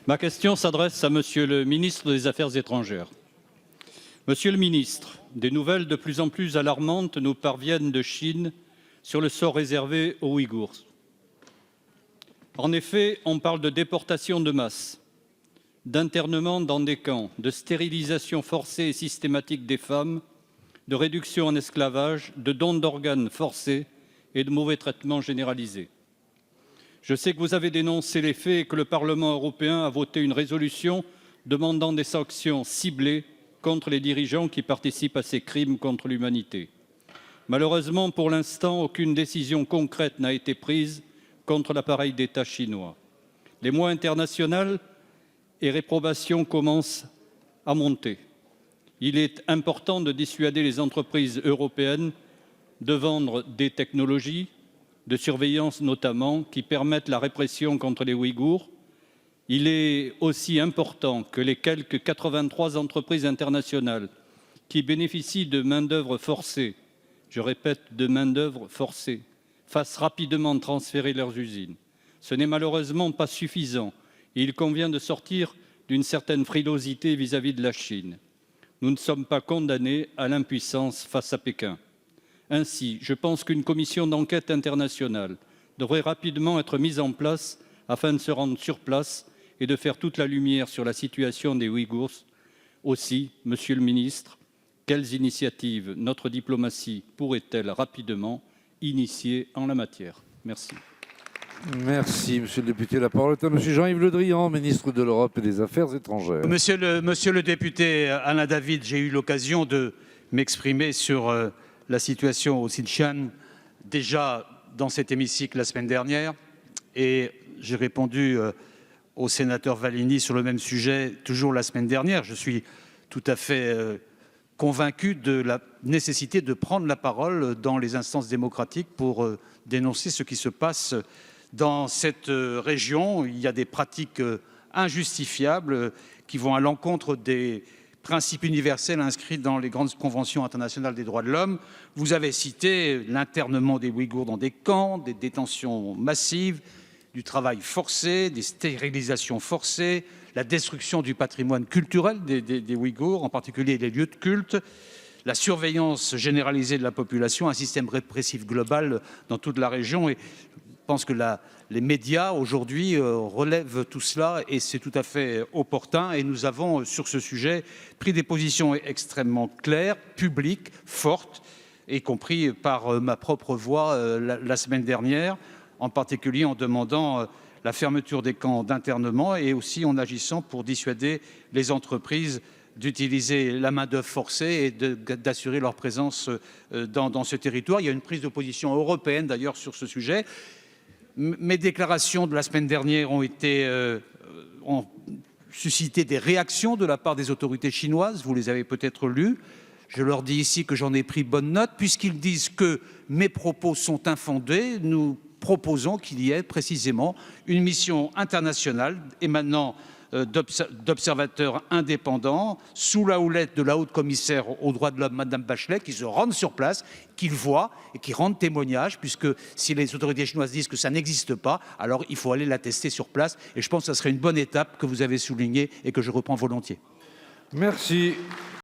Ma question s'adresse à Monsieur le ministre des Affaires étrangères. Monsieur le ministre, des nouvelles de plus en plus alarmantes nous parviennent de Chine sur le sort réservé aux Ouïghours. En effet, on parle de déportation de masse, d'internement dans des camps, de stérilisation forcée et systématique des femmes, de réduction en esclavage, de dons d'organes forcés et de mauvais traitements généralisés. Je sais que vous avez dénoncé les faits et que le Parlement européen a voté une résolution demandant des sanctions ciblées contre les dirigeants qui participent à ces crimes contre l'humanité. Malheureusement, pour l'instant, aucune décision concrète n'a été prise contre l'appareil d'État chinois. Les mois internationaux et réprobations commencent à monter. Il est important de dissuader les entreprises européennes de vendre des technologies, de surveillance notamment, qui permettent la répression contre les Ouïghours. Il est aussi important que les quelques 83 entreprises internationales qui bénéficient de main-d'œuvre forcée, je répète, de main-d'œuvre forcée, fassent rapidement transférer leurs usines. Ce n'est malheureusement pas suffisant et il convient de sortir d'une certaine frilosité vis-à-vis de la Chine. Nous ne sommes pas condamnés à l'impuissance face à Pékin. Ainsi, je pense qu'une commission d'enquête internationale devrait rapidement être mise en place afin de se rendre sur place et de faire toute la lumière sur la situation des Ouïghours. Aussi, Monsieur le ministre, quelles initiatives notre diplomatie pourrait-elle rapidement initier en la matière? Merci. Merci, monsieur le député. La parole est à monsieur Jean-Yves Le Drian, ministre de l'Europe et des Affaires étrangères. Monsieur le député Alain David, j'ai eu l'occasion de m'exprimer sur la situation au Xinjiang déjà dans cet hémicycle la semaine dernière et j'ai répondu au sénateur Vallini sur le même sujet toujours la semaine dernière. Je suis tout à fait convaincu de la nécessité de prendre la parole dans les instances démocratiques pour dénoncer ce qui se passe dans cette région. Il y a des pratiques injustifiables qui vont à l'encontre des principes universels inscrits dans les grandes conventions internationales des droits de l'homme. Vous avez cité l'internement des Ouïghours dans des camps, des détentions massives, du travail forcé, des stérilisations forcées, la destruction du patrimoine culturel des Ouïghours, en particulier les lieux de culte, la surveillance généralisée de la population, un système répressif global dans toute la région. Et je pense que les médias aujourd'hui relèvent tout cela et c'est tout à fait opportun. Et nous avons sur ce sujet pris des positions extrêmement claires, publiques, fortes, y compris par ma propre voix la semaine dernière, en particulier en demandant la fermeture des camps d'internement et aussi en agissant pour dissuader les entreprises d'utiliser la main-d'œuvre forcée et d'assurer leur présence dans ce territoire. Il y a une prise de position européenne d'ailleurs sur ce sujet. Mes déclarations de la semaine dernière ont suscité des réactions de la part des autorités chinoises. Vous les avez peut-être lues. Je leur dis ici que j'en ai pris bonne note. Puisqu'ils disent que mes propos sont infondés, nous proposons qu'il y ait précisément une mission internationale émanant d'observateurs indépendants sous la houlette de la haute commissaire aux droits de l'homme, Madame Bachelet, qui se rendent sur place, qui le voient et qui rendent témoignage, puisque si les autorités chinoises disent que ça n'existe pas, alors il faut aller l'attester sur place. Et je pense que ce serait une bonne étape que vous avez soulignée et que je reprends volontiers. Merci.